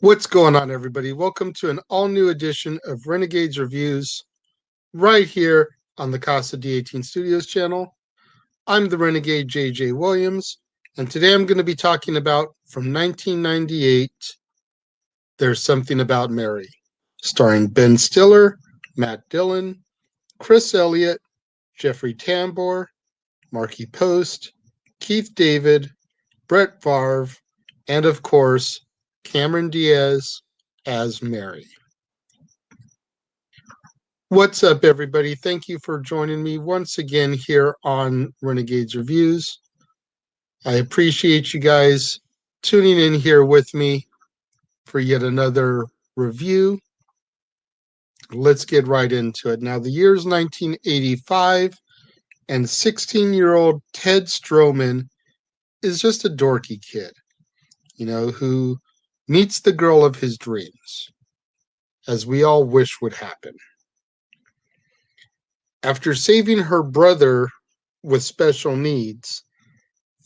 What's going on, everybody? Welcome to an all-new edition of Renegades Reviews right here on the Casa D18 Studios channel. I'm the Renegade JJ Williams, and today I'm going to be talking about, from 1998, There's Something About Mary, starring Ben Stiller, Matt Dillon, Chris Elliott, Jeffrey Tambor, Marky Post, Keith David, Brett Favre, and of course, Cameron Diaz as Mary. What's up, everybody? Thank you for joining me once again here on Renegades Reviews. I appreciate you guys tuning in here with me for yet another review. Let's get right into it. Now, the year's 1985, and 16-year-old Ted Stroman is just a dorky kid, who meets the girl of his dreams, as we all wish would happen. After saving her brother with special needs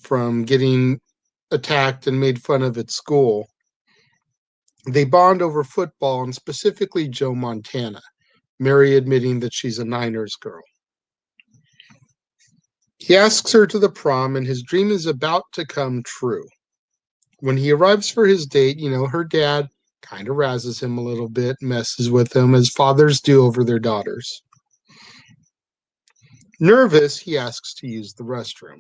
from getting attacked and made fun of at school, they bond over football, and specifically Joe Montana, Mary admitting that she's a Niners girl. He asks her to the prom, and his dream is about to come true. When he arrives for his date, her dad kind of razzes him a little bit, messes with him, as fathers do over their daughters. Nervous, he asks to use the restroom.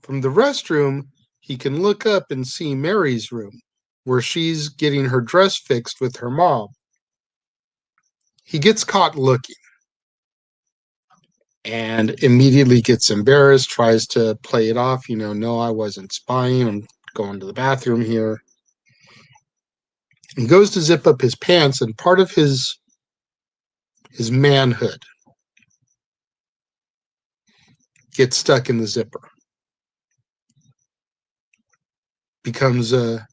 From the restroom, he can look up and see Mary's room, where she's getting her dress fixed with her mom. He gets caught looking and immediately gets embarrassed, tries to play it off, no, I wasn't spying, I'm going to the bathroom here. He goes to zip up his pants, and part of his manhood gets stuck in the zipper. Becomes a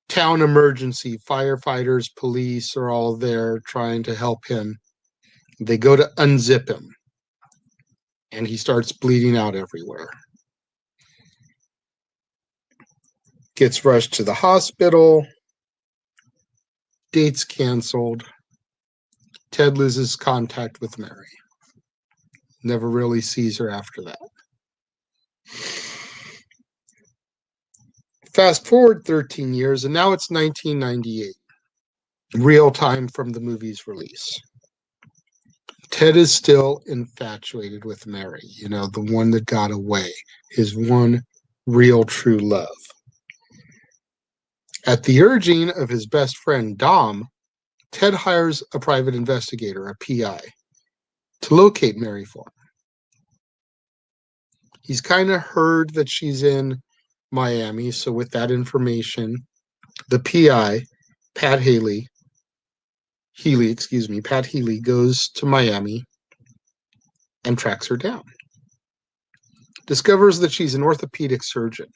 town emergency. Firefighters, police are all there trying to help him. They go to unzip him, and he starts bleeding out everywhere. Gets rushed to the hospital. Date's canceled. Ted loses contact with Mary. Never really sees her after that. Fast forward 13 years, and now it's 1998. Real time from the movie's release. Ted is still infatuated with Mary, the one that got away, his one real true love. At the urging of his best friend, Dom, Ted hires a private investigator, a PI, to locate Mary for him. He's kind of heard that she's in Miami, so with that information, the PI, Pat Healy, goes to Miami and tracks her down. Discovers that she's an orthopedic surgeon,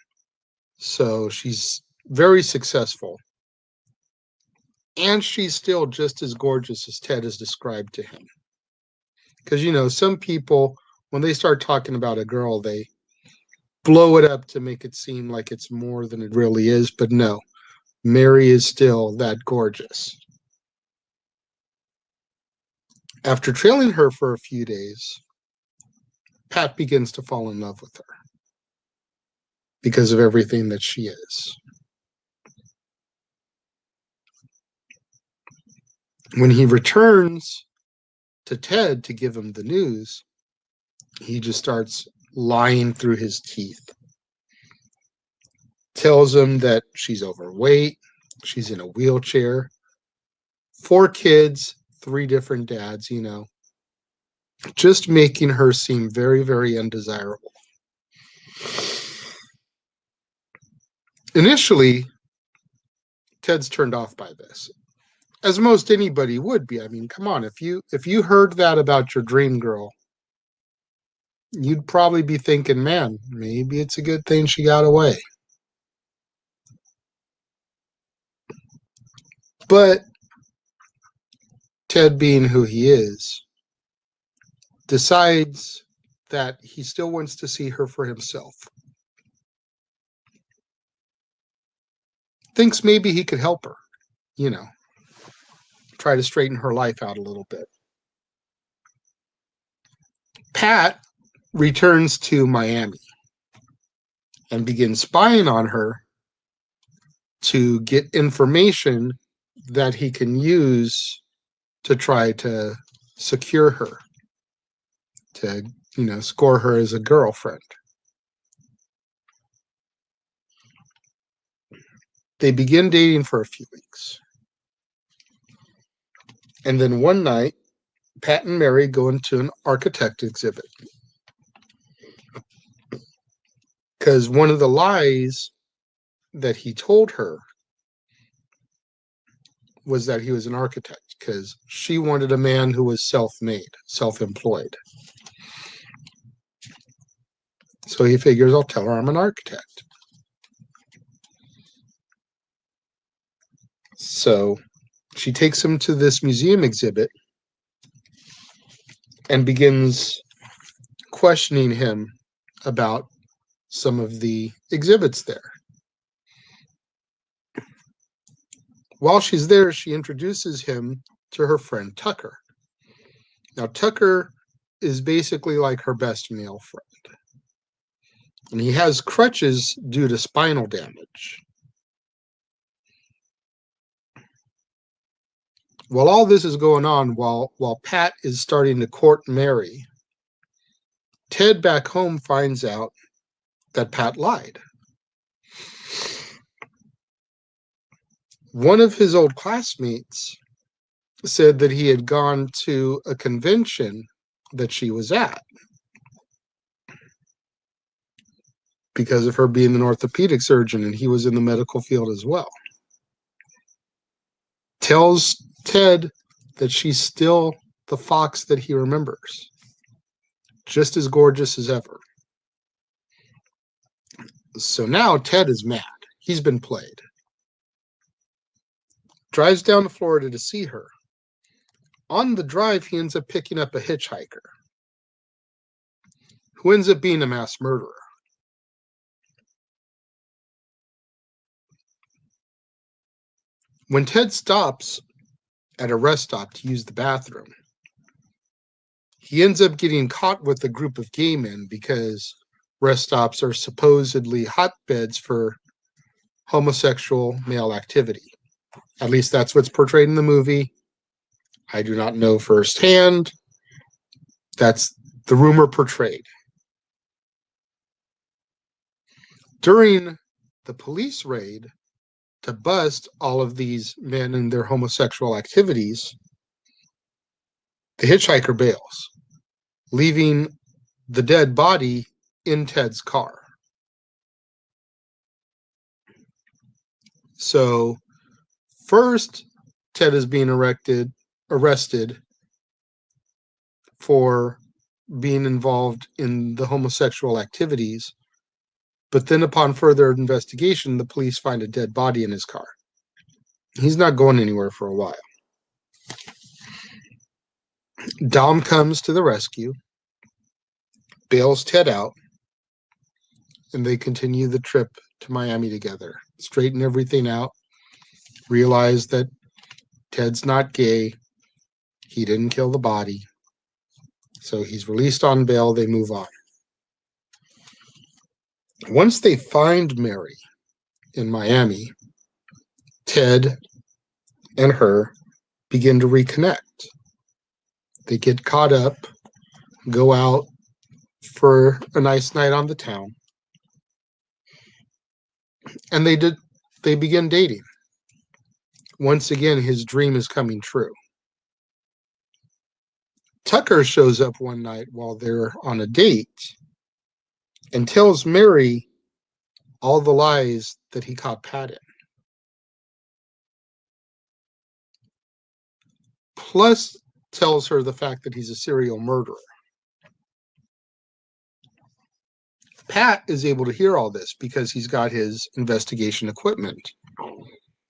so she's very successful. And she's still just as gorgeous as Ted has described to him. Because, some people, when they start talking about a girl, they blow it up to make it seem like it's more than it really is. But no, Mary is still that gorgeous. After trailing her for a few days, Pat begins to fall in love with her because of everything that she is. When he returns to Ted to give him the news, he just starts lying through his teeth. Tells him that she's overweight, she's in a wheelchair, 4 kids, 3 different dads, just making her seem very, very undesirable. Initially, Ted's turned off by this, as most anybody would be. I mean, come on, if you heard that about your dream girl, you'd probably be thinking, man, maybe it's a good thing she got away. But Ted, being who he is, decides that he still wants to see her for himself. thinks maybe he could help her, you know, try to straighten her life out a little bit. Pat returns to Miami and begins spying on her to get information that he can use to try to secure her, to, score her as a girlfriend. They begin dating for a few weeks. And then one night, Pat and Mary go into an architect exhibit. Because one of the lies that he told her was that he was an architect, because she wanted a man who was self-made, self-employed. So he figures, I'll tell her I'm an architect. So she takes him to this museum exhibit and begins questioning him about some of the exhibits there. While she's there, she introduces him to her friend Tucker. Now, Tucker is basically like her best male friend. And he has crutches due to spinal damage. While all this is going on, while Pat is starting to court Mary, Ted back home finds out that Pat lied. One of his old classmates said that he had gone to a convention that she was at because of her being an orthopedic surgeon, and he was in the medical field as well. Tells Ted that she's still the fox that he remembers, just as gorgeous as ever. So now Ted is mad. He's been played. Drives down to Florida to see her. On the drive, he ends up picking up a hitchhiker who ends up being a mass murderer. When Ted stops at a rest stop to use the bathroom, he ends up getting caught with a group of gay men because rest stops are supposedly hotbeds for homosexual male activity. At least that's what's portrayed in the movie. I do not know firsthand. That's the rumor portrayed. During the police raid to bust all of these men and their homosexual activities, the hitchhiker bails, leaving the dead body in Ted's car. So first, Ted is being arrested for being involved in the homosexual activities. But then upon further investigation, the police find a dead body in his car. He's not going anywhere for a while. Dom comes to the rescue, bails Ted out, and they continue the trip to Miami together. Straighten everything out, realize that Ted's not gay. He didn't kill the body. So he's released on bail. They move on. Once they find Mary in Miami, Ted and her begin to reconnect. They get caught up, go out for a nice night on the town, and they begin dating. Once again, his dream is coming true. Tucker shows up one night while they're on a date and tells Mary all the lies that he caught Pat in. Plus tells her the fact that he's a serial murderer. Pat is able to hear all this because he's got his investigation equipment.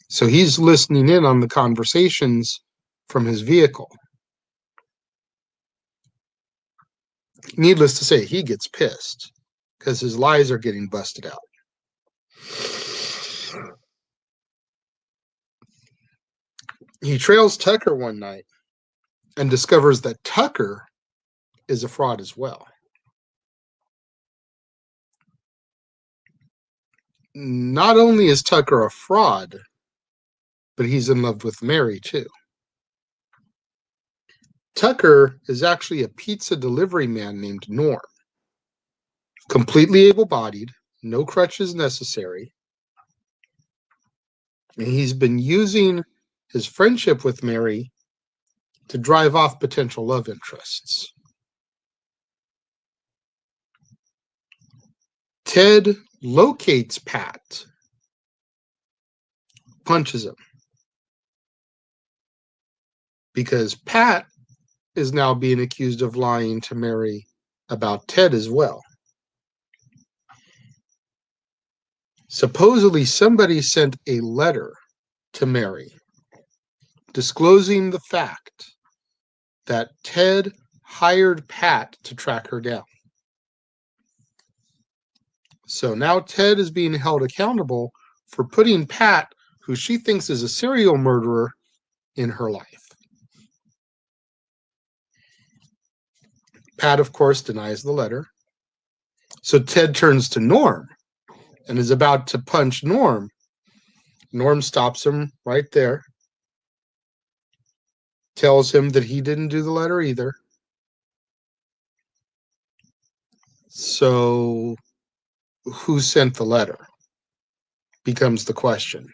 So he's listening in on the conversations from his vehicle. Needless to say, he gets pissed because his lies are getting busted out. He trails Tucker one night and discovers that Tucker is a fraud as well. Not only is Tucker a fraud, but he's in love with Mary too. Tucker is actually a pizza delivery man named Norm, completely able-bodied, no crutches necessary. And he's been using his friendship with Mary to drive off potential love interests. Ted locates Pat, punches him, because Pat is now being accused of lying to Mary about Ted as well. Supposedly, somebody sent a letter to Mary disclosing the fact that Ted hired Pat to track her down. So now Ted is being held accountable for putting Pat, who she thinks is a serial murderer, in her life. Pat, of course, denies the letter. So Ted turns to Norm and is about to punch Norm. Norm stops him right there, tells him that he didn't do the letter either. So who sent the letter becomes the question.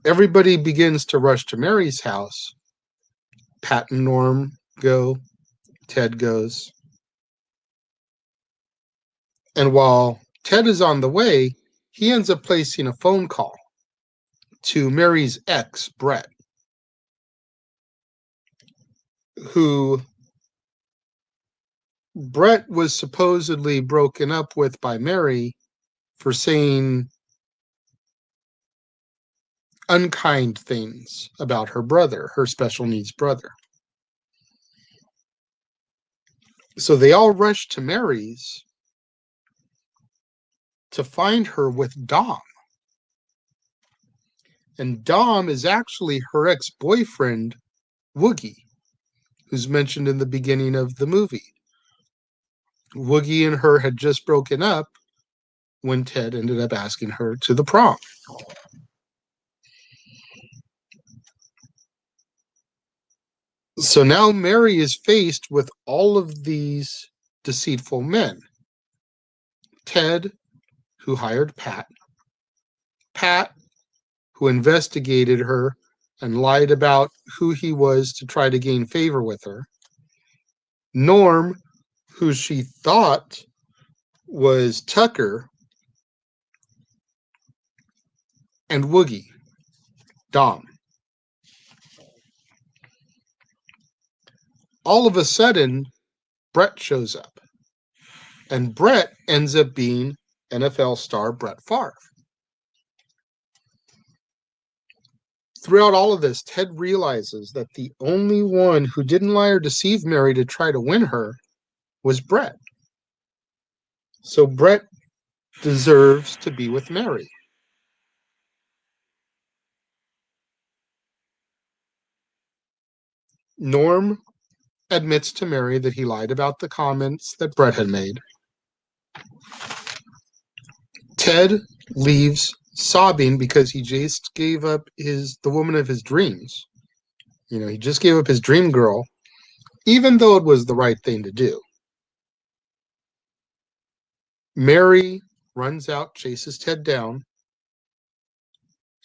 Everybody begins to rush to Mary's house. Pat and Norm go. Ted goes. And while Ted is on the way, he ends up placing a phone call to Mary's ex, Brett, who Brett was supposedly broken up with by Mary for saying unkind things about her brother, her special needs brother. So they all rush to Mary's to find her with Dom. And Dom is actually her ex-boyfriend, Woogie, who's mentioned in the beginning of the movie. Woogie and her had just broken up when Ted ended up asking her to the prom. So now Mary is faced with all of these deceitful men. Ted, who hired Pat. Pat, who investigated her and lied about who he was to try to gain favor with her. Norm, who she thought was Tucker. And Woogie, Dom. All of a sudden, Brett shows up. And Brett ends up being NFL star Brett Favre. Throughout all of this, Ted realizes that the only one who didn't lie or deceive Mary to try to win her was Brett. So Brett deserves to be with Mary. Norm admits to Mary that he lied about the comments that Brett had made. Ted leaves sobbing because he just gave up the woman of his dreams. He just gave up his dream girl, even though it was the right thing to do. Mary runs out, chases Ted down,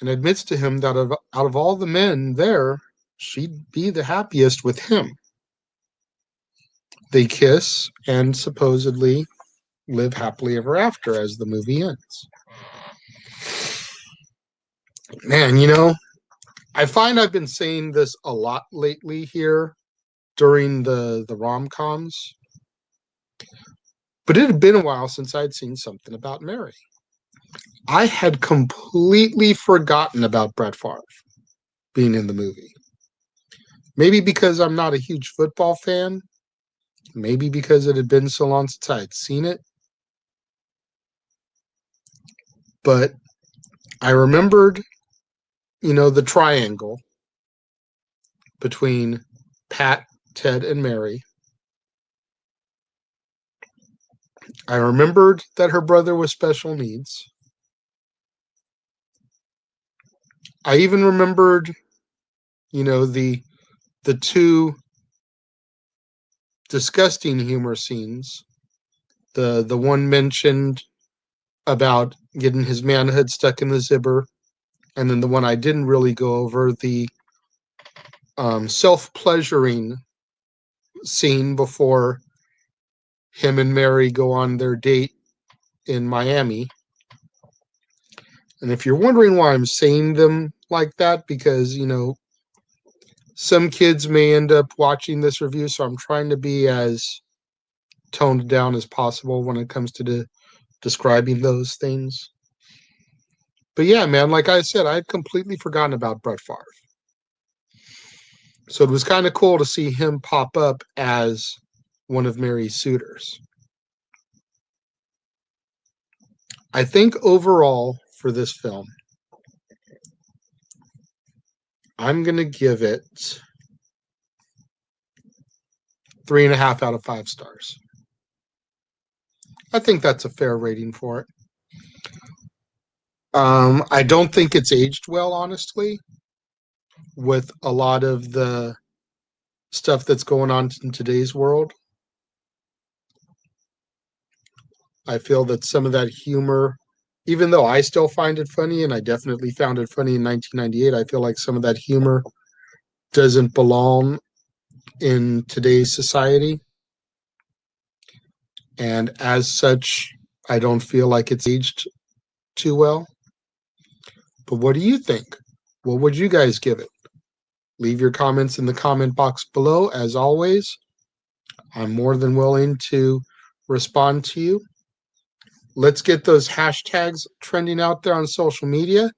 and admits to him that out of all the men there, she'd be the happiest with him. They kiss and supposedly live happily ever after as the movie ends. Man, I find I've been saying this a lot lately here during the rom-coms, but it had been a while since I'd seen something about Mary. I had completely forgotten about Brett Favre being in the movie. Maybe because I'm not a huge football fan, maybe because it had been so long since I had seen it, but I remembered the triangle between Pat, Ted, and Mary. I remembered that her brother was special needs. I even remembered, the two disgusting humor scenes. The one mentioned about getting his manhood stuck in the zipper, and then the one I didn't really go over, the self-pleasuring scene before him and Mary go on their date in Miami. And if you're wondering why I'm saying them like that, because, some kids may end up watching this review, so I'm trying to be as toned down as possible when it comes to describing those things. But yeah, man, like I said, I'd completely forgotten about Brett Favre. So it was kind of cool to see him pop up as one of Mary's suitors. I think overall for this film, I'm going to give it 3.5 out of 5 stars. I think that's a fair rating for it. I don't think it's aged well, honestly, with a lot of the stuff that's going on in today's world. I feel that some of that humor, even though I still find it funny, and I definitely found it funny in 1998, I feel like some of that humor doesn't belong in today's society. And as such, I don't feel like it's aged too well. But what do you think? What would you guys give it? Leave your comments in the comment box below. As always, I'm more than willing to respond to you. Let's get those hashtags trending out there on social media.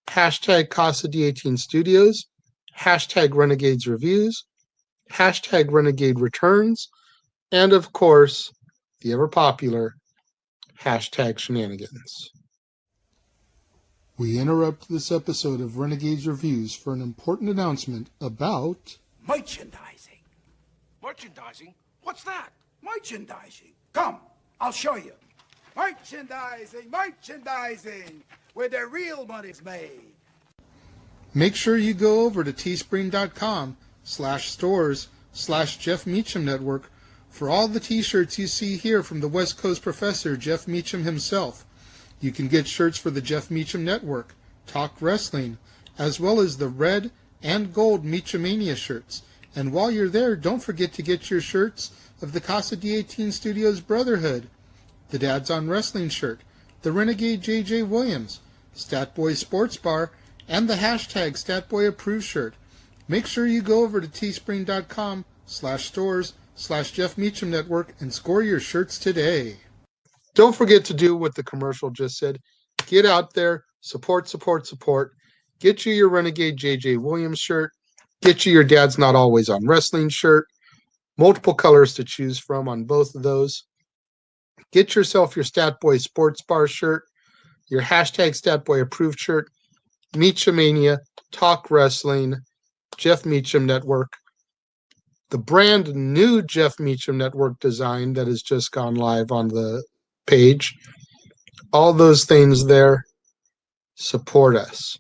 Hashtag Casa D18 Studios. Hashtag Renegades Reviews. Hashtag Renegade Returns. And of course, the ever popular hashtag Shenanigans. We interrupt this episode of Renegades Reviews for an important announcement about merchandising. Merchandising? What's that? Merchandising. Come, I'll show you. Merchandising, where the real money's made. Make sure you go over to teespring.com/stores/Jeff Meacham Network for all the t-shirts you see here from the West Coast professor, Jeff Meacham himself. You can get shirts for the Jeff Meacham Network, Talk Wrestling, as well as the red and gold Meachamania shirts. And while you're there, don't forget to get your shirts of the Casa D18 Studios Brotherhood, the Dads on Wrestling shirt, the Renegade JJ Williams, Statboy Sports Bar, and the hashtag StatBoyApproved shirt. Make sure you go over to teespring.com/stores/Jeff Meacham Network and score your shirts today. Don't forget to do what the commercial just said. Get out there, support. Get you your Renegade JJ Williams shirt. Get you your Dad's Not Always on Wrestling shirt. Multiple colors to choose from on both of those. Get yourself your Statboy Sports Bar shirt, your hashtag Statboy Approved shirt, Meachamania, Talk Wrestling, Jeff Meacham Network, the brand new Jeff Meacham Network design that has just gone live on the page. All those things there. Support us.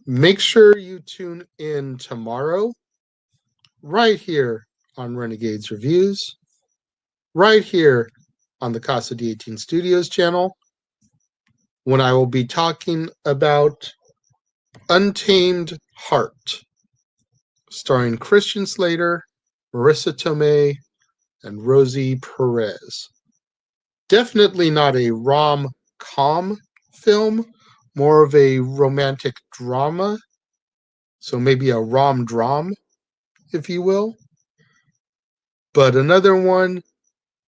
Make sure you tune in tomorrow, right here on Renegades Reviews, right here on the Casa D18 Studios channel, when I will be talking about Untamed Heart, starring Christian Slater, Marissa Tomei, and Rosie Perez. Definitely not a rom-com film, more of a romantic drama, so maybe a rom-drom, if you will. But another one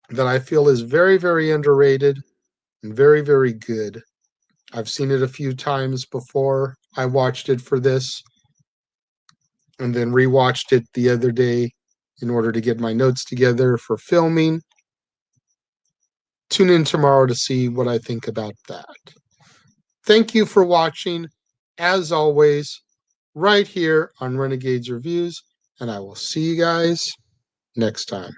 that I feel is very, very underrated and very, very good. I've seen it a few times before. I watched it for this and then rewatched it the other day in order to get my notes together for filming. Tune in tomorrow to see what I think about that. Thank you for watching. as always, right here on Renegades Reviews, and I will see you guys next time.